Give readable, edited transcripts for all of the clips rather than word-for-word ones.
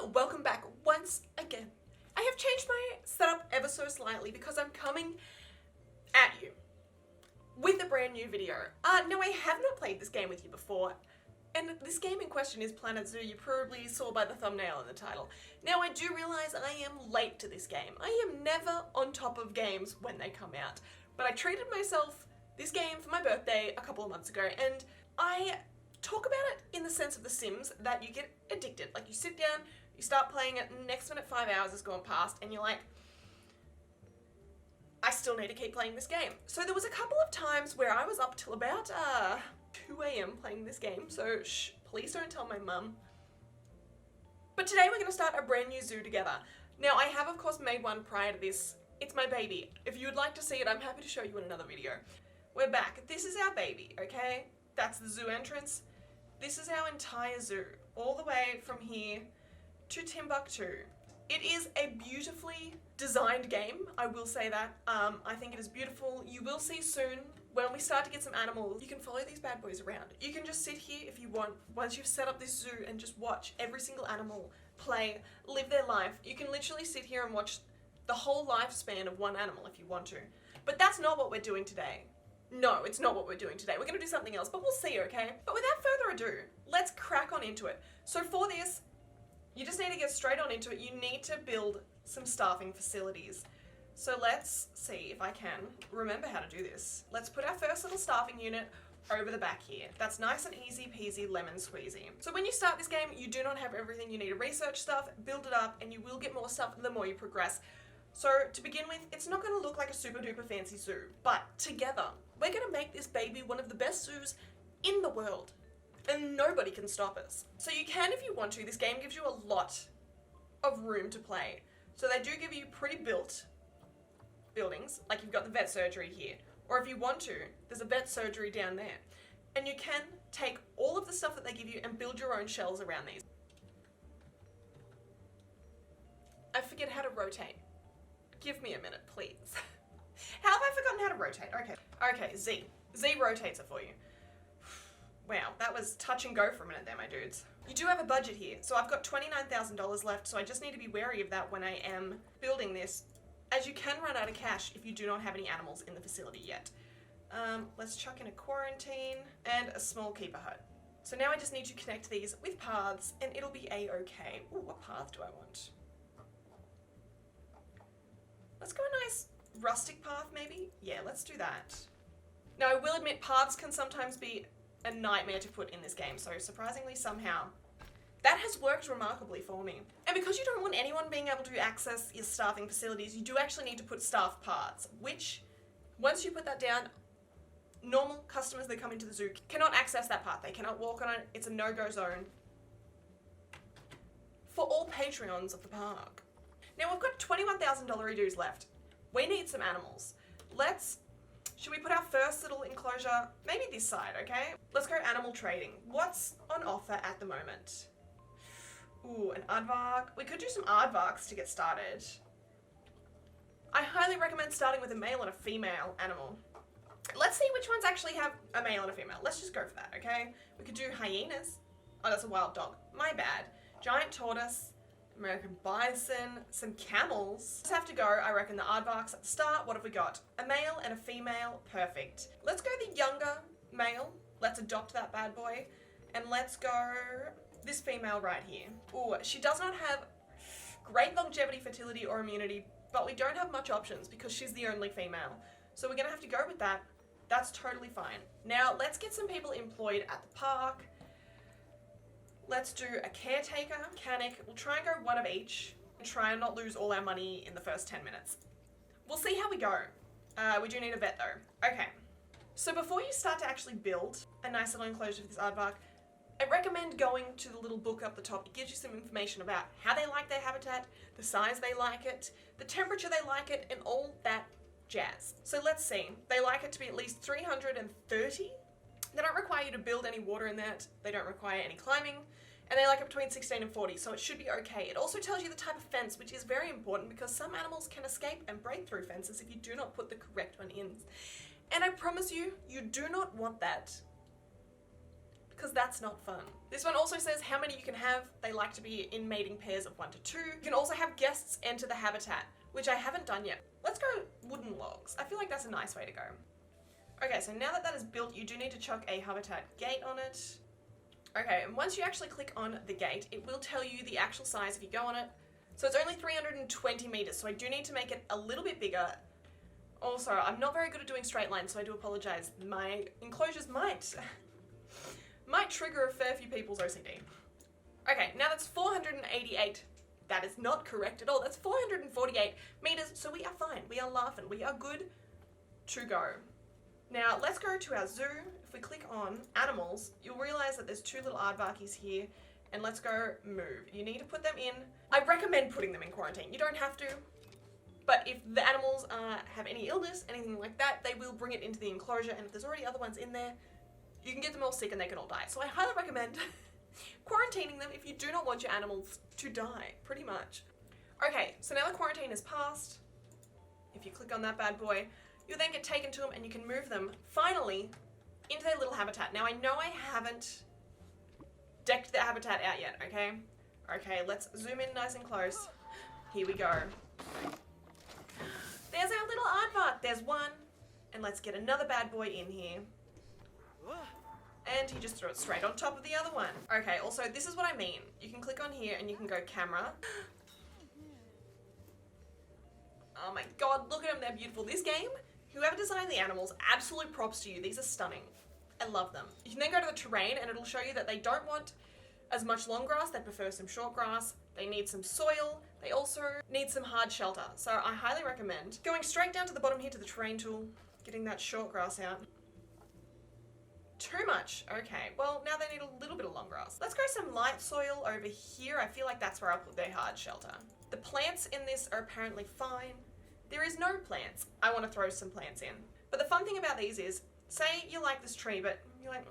welcome back once again. I have changed my setup ever so slightly because I'm coming at you with a brand new video. No, I have not played this game with you before, and this game in question is Planet Zoo. You probably saw by the thumbnail and the title. Now, I do realize I am late to this game. I am never on top of games when they come out, but I treated myself this game for my birthday a couple of months ago, and I talk about it in the sense of The Sims, that you get addicted. Like, you sit down, you start playing it, next minute 5 hours has gone past, and you're like, I still need to keep playing this game. So there was a couple of times where I was up till about 2 AM playing this game, so shh, please don't tell my mum. But today we're going to start a brand new zoo together. Now, I have of course made one prior to this. It's my baby. If you would like to see it, I'm happy to show you in another video. We're back. This is our baby, okay? That's the zoo entrance. This is our entire zoo, all the way from here to Timbuktu. It is a beautifully designed game, I will say that. I think it is beautiful. You will see soon, when we start to get some animals, you can follow these bad boys around. You can just sit here if you want, once you've set up this zoo, and just watch every single animal play, live their life. You can literally sit here and watch the whole lifespan of one animal if you want to. But that's not what we're doing today. No, it's not what we're doing today. We're going to do something else, but we'll see, okay? But without further ado, let's crack on into it. So for this, you just need to get straight on into it. You need to build some staffing facilities. So let's see if I can remember how to do this. Let's put our first little staffing unit over the back here. That's nice and easy peasy lemon squeezy. So when you start this game, you do not have everything. You need to research stuff, build it up, and you will get more stuff the more you progress. So to begin with, it's not going to look like a super duper fancy zoo, but together, we're going to make this baby one of the best zoos in the world, and nobody can stop us. So you can if you want to. This game gives you a lot of room to play. So they do give you pre-built buildings, like you've got the vet surgery here, or if you want to, there's a vet surgery down there. And you can take all of the stuff that they give you and build your own shells around these. I forget how to rotate. Give me a minute, please. How have I forgotten how to rotate? Okay, Z. Z rotates it for you. Wow, that was touch and go for a minute there, my dudes. You do have a budget here, so I've got $29,000 left, so I just need to be wary of that when I am building this, as you can run out of cash if you do not have any animals in the facility yet. Let's chuck in a quarantine and a small keeper hut. So now I just need to connect these with paths, and it'll be a-okay. Ooh, what path do I want? Let's go a nice rustic path, maybe? Yeah, let's do that. Now, I will admit, paths can sometimes be a nightmare to put in this game, so surprisingly, somehow, that has worked remarkably for me. And because you don't want anyone being able to access your staffing facilities, you do actually need to put staff paths, which, once you put that down, normal customers that come into the zoo cannot access that path. They cannot walk on it. It's a no-go zone for all Patreons of the park. Now we've got $21,000 dues left. We need some animals. Should we put our first little enclosure, maybe this side, okay? Let's go animal trading. What's on offer at the moment? Ooh, an aardvark. We could do some aardvarks to get started. I highly recommend starting with a male and a female animal. Let's see which ones actually have a male and a female. Let's just go for that, okay? We could do hyenas. Oh, that's a wild dog. My bad. Giant tortoise. American bison, some camels. Just have to go, I reckon, the aardvarks at the start. What have we got? A male and a female. Perfect. Let's go the younger male. Let's adopt that bad boy. And let's go this female right here. Ooh, she does not have great longevity, fertility, or immunity, but we don't have much options because she's the only female. So we're gonna have to go with that. That's totally fine. Now, let's get some people employed at the park. Let's do a caretaker, mechanic. We'll try and go one of each and try and not lose all our money in the first 10 minutes. We'll see how we go. We do need a vet though. Okay. So before you start to actually build a nice little enclosure for this aardvark, I recommend going to the little book up the top. It gives you some information about how they like their habitat, the size they like it, the temperature they like it, and all that jazz. So let's see. They like it to be at least 330. They don't require you to build any water in that. They don't require any climbing. And they like it between 16 and 40, so it should be okay. It also tells you the type of fence, which is very important because some animals can escape and break through fences if you do not put the correct one in. And I promise you, you do not want that because that's not fun. This one also says how many you can have. They like to be in mating pairs of 1 to 2. You can also have guests enter the habitat, which I haven't done yet. Let's go wooden logs. I feel like that's a nice way to go. Okay, so now that that is built, you do need to chuck a habitat gate on it. Okay, and once you actually click on the gate, it will tell you the actual size if you go on it. So it's only 320 meters, so I do need to make it a little bit bigger. Also, I'm not very good at doing straight lines, so I do apologize. My enclosures might trigger a fair few people's OCD. Okay, now that's 488. That is not correct at all. That's 448 meters, so we are fine. We are laughing. We are good to go. Now, let's go to our zoo. If we click on animals, you'll realize that there's 2 little aardvarkies here, and let's go move. You need to put them in. I recommend putting them in quarantine. You don't have to, but if the animals have any illness, anything like that, they will bring it into the enclosure, and if there's already other ones in there, you can get them all sick and they can all die. So I highly recommend quarantining them if you do not want your animals to die, pretty much. Okay, so now the quarantine is passed. If you click on that bad boy, you'll then get taken to them and you can move them, finally, into their little habitat. Now I know I haven't decked the habitat out yet, okay? Okay, let's zoom in nice and close. Here we go. There's our little aardvark. There's one. And let's get another bad boy in here. And he just threw it straight on top of the other one. Okay, also, this is what I mean. You can click on here and you can go camera. Oh my god, look at them, they're beautiful. This game, whoever designed the animals, absolute props to you. These are stunning. I love them. You can then go to the terrain and it'll show you that they don't want as much long grass, they prefer some short grass, they need some soil, they also need some hard shelter. So I highly recommend going straight down to the bottom here to the terrain tool, getting that short grass out. Too much. Okay, well, now they need a little bit of long grass. Let's go some light soil over here. I feel like that's where I'll put their hard shelter. The plants in this are apparently fine. There is no plants. I want to throw some plants in. But the fun thing about these is, say you like this tree, but you're like,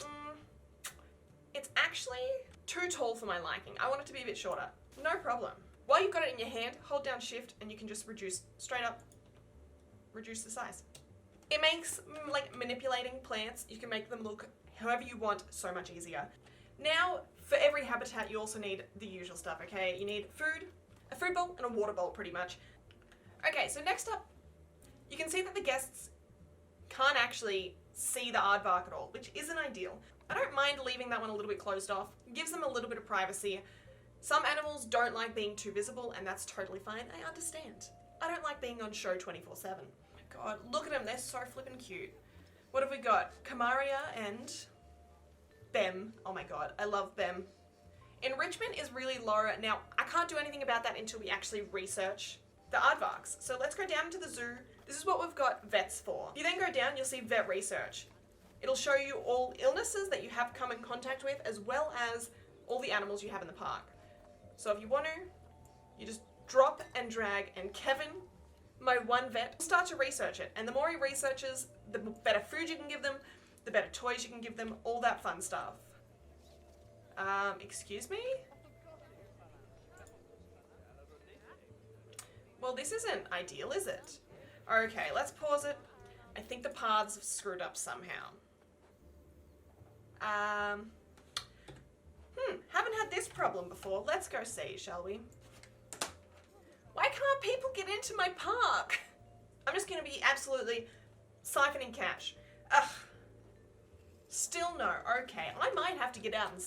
it's actually too tall for my liking. I want it to be a bit shorter. No problem. While you've got it in your hand, hold down shift and you can just reduce, straight up, reduce the size. It makes, like, manipulating plants, you can make them look however you want so much easier. Now, for every habitat, you also need the usual stuff, okay? You need food, a food bowl, and a water bowl, pretty much. Okay, so next up, you can see that the guests can't actually see the aardvark at all, which isn't ideal. I don't mind leaving that one a little bit closed off. It gives them a little bit of privacy. Some animals don't like being too visible, and that's totally fine. I understand. I don't like being on show 24/7. God, look at them, they're so flippin' cute. What have we got? Kamaria and Bem. Oh my god, I love Bem. Enrichment is really low. Now, I can't do anything about that until we actually research the aardvarks. So let's go down to the zoo. This is what we've got vets for. If you then go down, you'll see vet research. It'll show you all illnesses that you have come in contact with, as well as all the animals you have in the park. So if you want to, you just drop and drag, and Kevin, my one vet, will start to research it. And the more he researches, the better food you can give them, the better toys you can give them, all that fun stuff. Excuse me? Well, this isn't ideal, is it? Okay, let's pause it. I think the paths have screwed up somehow. Haven't had this problem before. Let's go see, shall we? Why can't people get into my park? I'm just gonna be absolutely siphoning cash. Ugh. Still no. Okay, I might have to get out and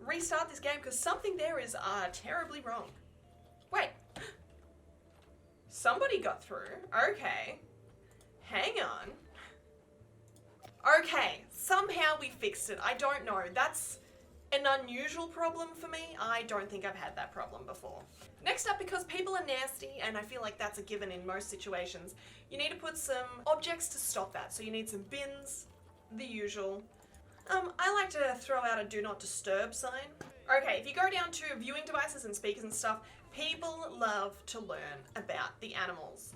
restart this game, because something there is terribly wrong. Wait. Somebody got through. Okay. Hang on. Okay, somehow we fixed it. I don't know. That's an unusual problem for me. I don't think I've had that problem before. Next up, because people are nasty, and I feel like that's a given in most situations, you need to put some objects to stop that. So you need some bins, the usual. I like to throw out a do not disturb sign. Okay, if you go down to viewing devices and speakers and stuff, people love to learn about the animals.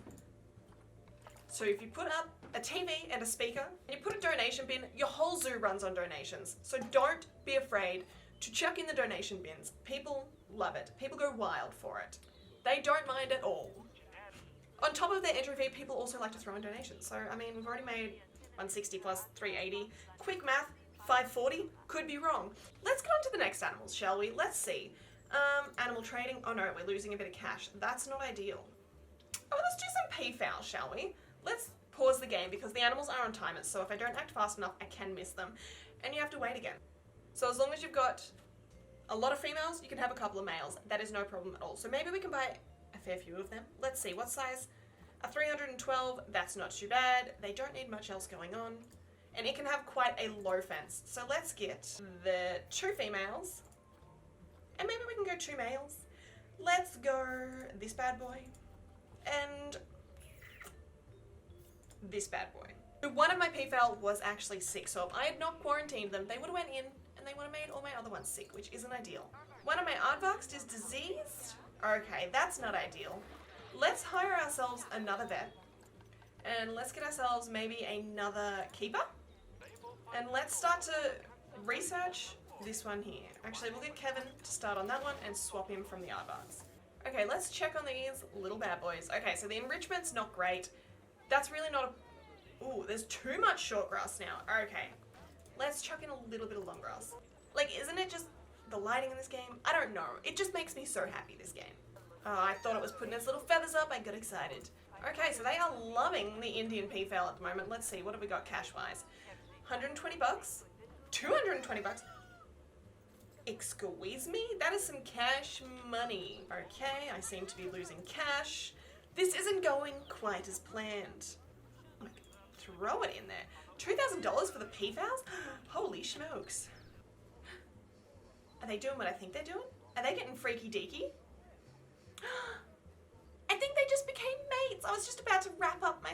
So if you put up a TV and a speaker, and you put a donation bin, your whole zoo runs on donations. So don't be afraid to chuck in the donation bins. People love it. People go wild for it. They don't mind at all. On top of their entry fee, people also like to throw in donations. So, I mean, we've already made 160 plus 380. Quick math, 540? Could be wrong. Let's get on to the next animals, shall we? Let's see. Animal trading. Oh no, we're losing a bit of cash. That's not ideal. Oh, let's do some peafowl, shall we? Let's pause the game because the animals are on timers, so if I don't act fast enough, I can miss them. And you have to wait again. So as long as you've got a lot of females, you can have a couple of males. That is no problem at all. So maybe we can buy a fair few of them. Let's see, what size? A 312, that's not too bad. They don't need much else going on. And it can have quite a low fence. So let's get the 2 females. And maybe we can go 2 males. Let's go this bad boy. And this bad boy. One of my peafowl was actually sick, so if I had not quarantined them, they would have went in and they would have made all my other ones sick, which isn't ideal. One of my aardvarks is diseased. Okay, that's not ideal. Let's hire ourselves another vet. And let's get ourselves maybe another keeper. And let's start to research this one here. Actually, we'll get Kevin to start on that one and swap him from the aardvarks. Okay, let's check on these little bad boys. Okay, so the enrichment's not great. That's really not a... Ooh, there's too much short grass now. Okay, let's chuck in a little bit of long grass. Like, isn't it just the lighting in this game? I don't know. It just makes me so happy, this game. Oh, I thought it was putting its little feathers up. I got excited. Okay, so they are loving the Indian peafowl at the moment. Let's see, what have we got cash-wise? 120 bucks? 220 bucks? Excuse me? That is some cash money. Okay, I seem to be losing cash. This isn't going quite as planned. Like, throw it in there. $2,000 for the peafowls? Holy smokes. Are they doing what I think they're doing? Are they getting freaky deaky? I think they just became mates. I was just about to wrap up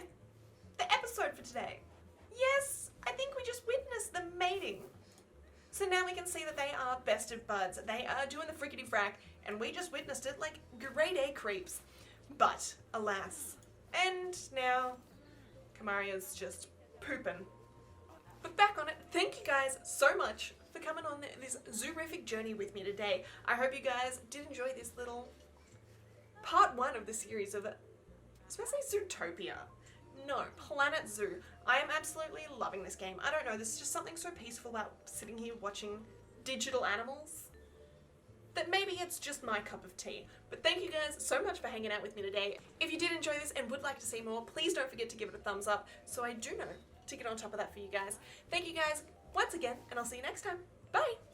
the episode for today. Yes, I think we just witnessed them mating. So now we can see that they are best of buds. They are doing the frickety frack, and we just witnessed it like grade A creeps. But, alas. And now, Kamaria's just pooping. But back on it, thank you guys so much for coming on this zoorific journey with me today. I hope you guys did enjoy this little part 1 of the series of, I was going to say Zootopia. No, Planet Zoo. I am absolutely loving this game. I don't know, there's just something so peaceful about sitting here watching digital animals that maybe it's just my cup of tea. But thank you guys so much for hanging out with me today. If you did enjoy this and would like to see more, please don't forget to give it a thumbs up so I do know to get on top of that for you guys. Thank you guys once again, and I'll see you next time. Bye!